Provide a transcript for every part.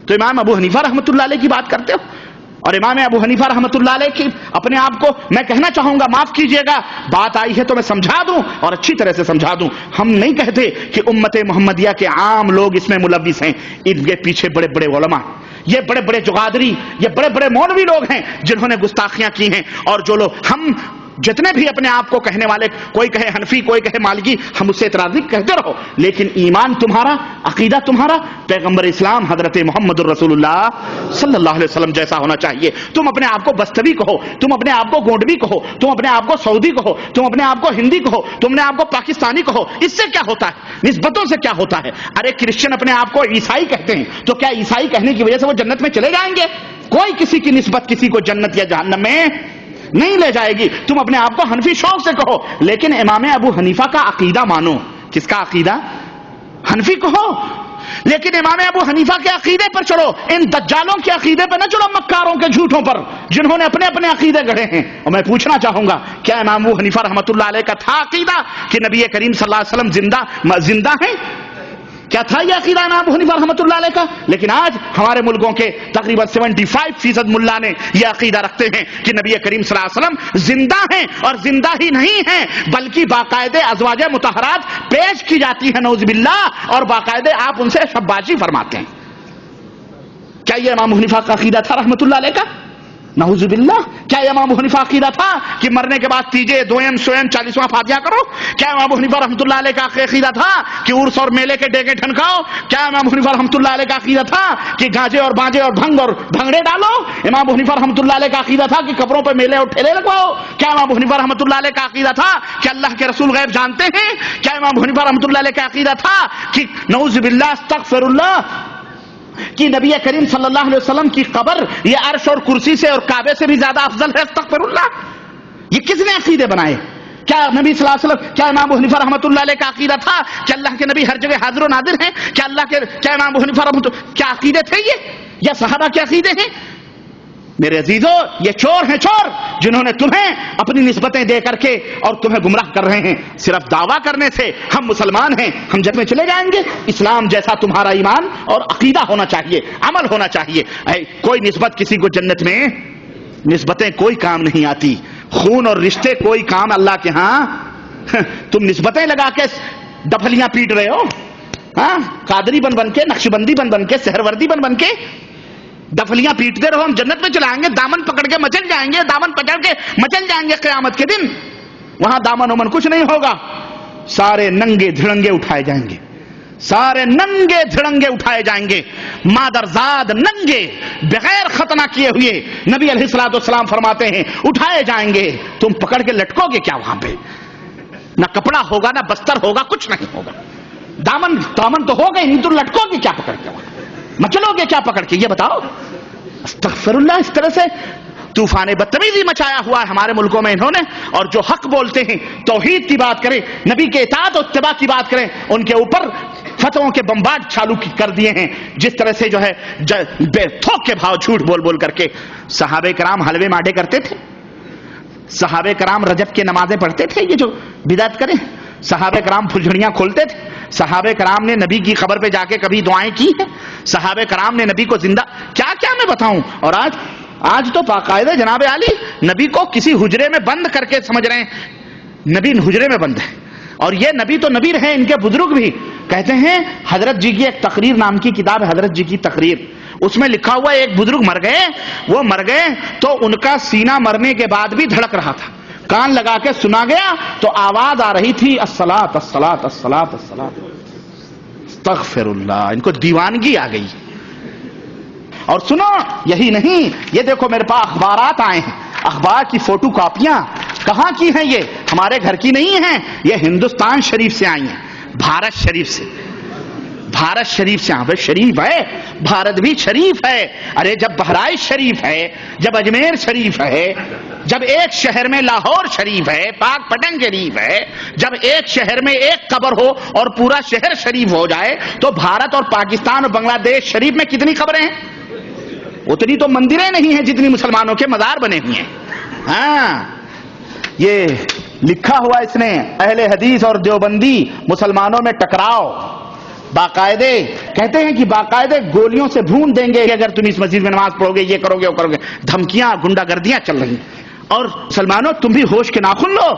تو امام ابو حنیفہ رحمۃ اللہ علیہ کی بات کرتے ہو. اور امام ابو حنیفہ رحمۃ اللہ علیہ کی اپنے آپ کو میں کہنا چاہوں گا، معاف کیجئے گا، بات آئی ہے تو میں سمجھا دوں اور اچھی طرح سے سمجھا دوں. ہم نہیں کہتے کہ امت محمدیہ کے عام لوگ اس میں ملوث ہیں. ان کے پیچھے بڑے بڑے علماء، یہ بڑے بڑے جغادری، یہ بڑے بڑے مولوی لوگ ہیں جنہوں نے گستاخیاں کی ہیں. اور جو لوگ، ہم جتنے بھی اپنے آپ کو کہنے والے، کوئی کہے حنفی، کوئی کہے مالکی، ہم اس سے اعتراض نہیں، کہتے رہو، لیکن ایمان تمہارا، عقیدہ تمہارا پیغمبر اسلام حضرت محمد الرسول اللہ صلی اللہ علیہ وسلم جیسا ہونا چاہیے. تم اپنے آپ کو بستوی کہو، تم اپنے آپ کو گونڈوی کہو، تم اپنے آپ کو سعودی کہو، تم اپنے آپ کو ہندی کہو، تم اپنے آپ کو پاکستانی کہو، اس سے کیا ہوتا ہے؟ نسبتوں سے کیا ہوتا ہے؟ ارے کرسچن اپنے آپ کو عیسائی کہتے ہیں، تو کیا عیسائی کہنے کی وجہ سے وہ جنت میں چلے جائیں گے؟ کوئی کسی کی نسبت کسی کو جنت یا جہنم میں نہیں لے جائے گی. تم اپنے آپ کو حنفی شوق سے کہو، لیکن امام ابو حنیفہ کا عقیدہ مانو. کس کا عقیدہ؟ حنفی کہو، لیکن امام ابو حنیفہ کے عقیدے پر چڑھو. ان دجالوں کے عقیدے پر نہ چڑھو، مکاروں کے جھوٹوں پر، جنہوں نے اپنے اپنے عقیدے گڑھے ہیں. اور میں پوچھنا چاہوں گا، کیا امام ابو حنیفہ رحمۃ اللہ علیہ کا تھا عقیدہ کہ نبی کریم صلی اللہ علیہ وسلم زندہ ہیں؟ کیا تھا یہ عقیدہ امام ابو حنیفہ رحمۃ اللہ علیہ کا؟ لیکن آج ہمارے ملکوں کے تقریباً 75% ملا نے یہ عقیدہ رکھتے ہیں کہ نبی کریم صلی اللہ علیہ وسلم زندہ ہیں، اور زندہ ہی نہیں ہیں بلکہ باقاعدہ ازواج مطہرات پیش کی جاتی ہیں نعوذ باللہ، اور باقاعدہ آپ ان سے شباشی فرماتے ہیں. کیا یہ امام ابو حنیفہ کا عقیدہ تھا رحمۃ اللہ علیہ کا؟ نعوذ باللہ. کیا امام ابو حنیفہ عقیدہ تھا کہ مرنے کے بعد تیجے دوئم سوئم 40واں فاتحہ کرو؟ کیا امام ابو حنیفہ رحمۃ اللہ علیہ کا عقیدہ تھا کہ عرس اور میلے کے ڈیگے ٹھنکاؤ؟ کیا امام ابو حنیفہ رحمۃ اللہ علیہ کا عقیدہ تھا کہ گاجے اور بانجے اور بھنگ اور بھنگڑے ڈالو؟ امام ابو حنیفہ رحمۃ اللہ علیہ کا عقیدہ تھا کہ قبروں پہ میلے اور ٹھیلے لگواؤ؟ کیا امام ابو حنیفہ رحمۃ اللہ علیہ کا عقیدہ تھا کہ اللہ کے رسول غیب جانتے ہیں؟ کیا امام ابو حنیفہ رحمۃ اللہ علیہ کا عقیدہ تھا کہ نعوذ باللہ استغفر اللہ کہ نبی کریم صلی اللہ علیہ وسلم کی قبر یہ عرش اور کرسی سے اور کعبے سے بھی زیادہ افضل ہے؟ استغفر اللہ. یہ کس نے عقیدے بنائے؟ کیا نبی صلی اللہ علیہ وسلم، کیا امام ابو حنیفہ رحمۃ اللہ علیہ کا عقیدہ تھا کہ اللہ کے نبی ہر جگہ حاضر و نادر ہیں؟ کیا امام ابو حنیفہ رحمۃ اللہ کیا عقیدے تھے یہ، یا صحابہ کے عقیدے ہیں؟ میرے عزیزو، یہ چور ہیں، چور، جنہوں نے تمہیں اپنی نسبتیں دے کر کے اور تمہیں گمراہ کر رہے ہیں. صرف دعویٰ کرنے سے ہم مسلمان ہیں، ہم جنت میں چلے جائیں گے؟ اسلام جیسا تمہارا ایمان اور عقیدہ ہونا چاہیے، عمل ہونا چاہیے. کوئی نسبت کسی کو جنت میں، نسبتیں کوئی کام نہیں آتی. خون اور رشتے کوئی کام اللہ کے ہاں. تم نسبتیں لگا کے ڈپھلیاں پیٹ رہے ہو، ہاں، قادری بن کے، نقشبندی بن کے، سہروردی بن کے ڈفلیاں پیٹتے رہو. ہم جنت میں چلائیں گے، دامن پکڑ کے مچل جائیں گے، دامن پکڑ کے مچل جائیں گے قیامت کے دن. وہاں دامن ومن کچھ نہیں ہوگا، سارے ننگے دھڑنگے اٹھائے جائیں گے، سارے ننگے دھڑنگے اٹھائے جائیں گے، مادرزاد ننگے بغیر ختنہ کیے ہوئے. نبی علیہ الصلوۃ والسلام فرماتے ہیں اٹھائے جائیں گے. تم پکڑ کے لٹکو گے کیا وہاں پہ؟ نہ کپڑا ہوگا، نہ بستر ہوگا، کچھ نہیں ہوگا. دامن تو ہوگا ہی نہیں، تم لٹکو گے کیا پکڑ کے؟ وہاں مچلو گے کیا پکڑ کے؟ یہ بتاؤ. استغفر اللہ. اس طرح سے طوفان بدتمیزی مچایا ہوا ہے ہمارے ملکوں میں انہوں نے. اور جو حق بولتے ہیں، توحید کی بات کریں، نبی کے اطاعت و اتباع کی بات کریں، ان کے اوپر فتووں کے بمبارڈ چالو کر دیے ہیں. جس طرح سے جو ہے بے تھوک کے بھاؤ جھوٹ بول بول کر کے. صحابہ کرام حلوے ماڈے کرتے تھے، صحابہ کرام رجب کے نمازیں پڑھتے تھے، یہ جو بدعت کریں. صحابہ کرام پھلجھڑیاں کھولتے تھے. صحابہ کرام نے نبی کی قبر پہ جا کے کبھی دعائیں کی ہیں. صحابہ کرام نے نبی کو زندہ کیا کیا میں بتاؤں. اور آج تو باقاعدہ جناب علی نبی کو کسی حجرے میں بند کر کے سمجھ رہے ہیں نبی حجرے میں بند ہے. اور یہ نبی تو نبی رہے، ان کے بزرگ بھی کہتے ہیں. حضرت جی کی ایک تقریر نام کی کتاب ہے، حضرت جی کی تقریر، اس میں لکھا ہوا ہے ایک بزرگ مر گئے. وہ مر گئے تو ان کا سینہ مرنے کے بعد بھی دھڑک رہا تھا. کان لگا کے سنا گیا تو آواز آ رہی تھی الصلاۃ الصلاۃ الصلاۃ الصلاۃ. استغفر اللہ. ان کو دیوانگی آ گئی. اور سنو، یہی نہیں، یہ دیکھو میرے پاس اخبارات آئے ہیں، اخبار کی فوٹو کاپیاں. کہاں کی ہیں یہ؟ ہمارے گھر کی نہیں ہیں، یہ ہندوستان شریف سے آئی ہیں، بھارت شریف سے. بھارت شریف سے. ہاں شریف ہے، بھارت بھی شریف ہے. ارے جب بہرائچ شریف ہے، جب اجمیر شریف ہے، جب ایک شہر میں لاہور شریف ہے، پاک پٹن شریف ہے، جب ایک شہر میں ایک قبر ہو اور پورا شہر شریف ہو جائے، تو بھارت اور پاکستان اور بنگلہ دیش شریف میں کتنی قبریں ہیں؟ اتنی تو مندریں نہیں ہیں جتنی مسلمانوں کے مزار بنے ہوئے ہیں. ہاں، یہ لکھا ہوا اس نے، اہل حدیث اور دیوبندی مسلمانوں میں ٹکراؤ. باقاعدے کہتے ہیں کہ باقاعدے گولیوں سے بھون دیں گے کہ اگر تم اس مسجد میں نماز پڑھو گے، یہ کرو گے، وہ کرو گے. دھمکیاں، گنڈا گردیاں چل رہی. اور مسلمانوں تم بھی ہوش کے ناخن لو،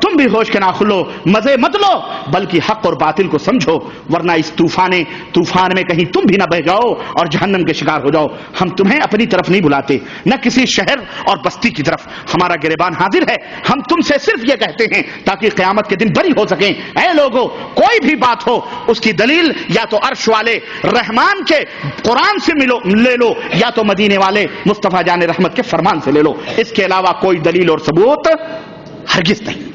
تم بھی ہوش کے ناخن لو، مزے مت لو، بلکہ حق اور باطل کو سمجھو، ورنہ اس طوفان میں کہیں تم بھی نہ بہ جاؤ اور جہنم کے شکار ہو جاؤ. ہم تمہیں اپنی طرف نہیں بلاتے، نہ کسی شہر اور بستی کی طرف. ہمارا گریبان حاضر ہے. ہم تم سے صرف یہ کہتے ہیں تاکہ قیامت کے دن بری ہو سکیں. اے لوگوں، کوئی بھی بات ہو اس کی دلیل یا تو عرش والے رحمان کے قرآن سے لے لو، یا تو مدینے والے مصطفیٰ جان رحمت کے فرمان سے لے لو. اس کے علاوہ کوئی دلیل اور ثبوت ہرگز نہیں.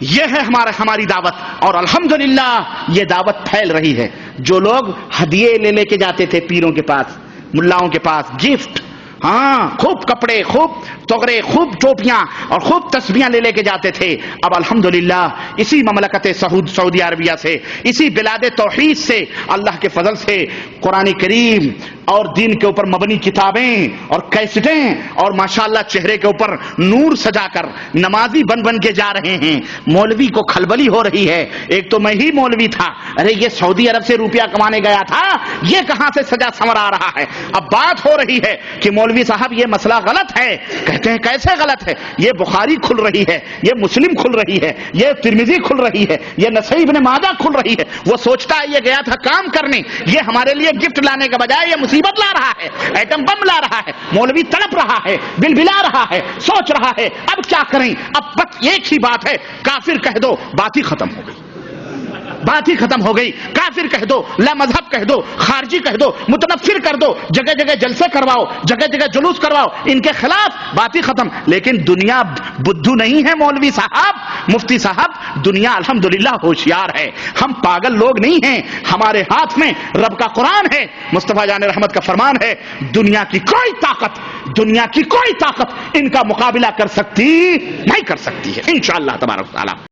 یہ ہے ہماری دعوت، اور الحمدللہ یہ دعوت پھیل رہی ہے. جو لوگ ہدیے لے کے جاتے تھے پیروں کے پاس، ملاؤں کے پاس، گفٹ، ہاں خوب کپڑے، خوب تغرے، خوب ٹوپیاں اور خوب تسبیحاں لے کے جاتے تھے، اب الحمدللہ اسی مملکت سعودی عربیہ سے، اسی بلاد توحید سے، اللہ کے فضل سے قرآن کریم اور دین کے اوپر مبنی کتابیں اور کیسٹیں اور ماشاءاللہ چہرے کے اوپر نور سجا کر نمازی بن کے جا رہے ہیں. مولوی کو کھلبلی ہو رہی ہے. ایک تو میں ہی مولوی تھا، ارے یہ سعودی عرب سے روپیہ کمانے گیا تھا، یہ کہاں سے سجا سنور آ رہا ہے. اب بات ہو رہی ہے کہ مولوی صاحب یہ مسئلہ غلط ہے. کہتے ہیں کیسے غلط ہے؟ یہ بخاری کھل رہی ہے، یہ مسلم کھل رہی ہے، یہ ترمذی کھل رہی ہے، یہ نسائی ابن ماجہ کھل رہی ہے. وہ سوچتا ہے یہ گیا تھا کام کرنے، یہ ہمارے لیے گفٹ لانے کے بجائے یہ مصیبت لا رہا ہے، ایٹم بم لا رہا ہے. مولوی تڑپ رہا ہے، بل بلا رہا ہے، سوچ رہا ہے اب کیا کریں. اب بس ایک ہی بات ہے، کافر کہہ دو، بات ہی ختم ہو گئی، بات ہی ختم ہو گئی. کافر کہہ دو، لا مذہب کہہ دو، خارجی کہہ دو، متنفر کر دو، جگہ جگہ جلسے کرواؤ، جگہ جگہ جلوس کرواؤ، ان کے خلاف، بات ہی ختم. لیکن دنیا بدھو نہیں ہے مولوی صاحب، مفتی صاحب، دنیا الحمدللہ ہوشیار ہے. ہم پاگل لوگ نہیں ہیں. ہمارے ہاتھ میں رب کا قرآن ہے، مصطفیٰ جان رحمت کا فرمان ہے. دنیا کی کوئی طاقت ان کا مقابلہ کر سکتی نہیں کر سکتی ہے انشاءاللہ تبارک و تعالی.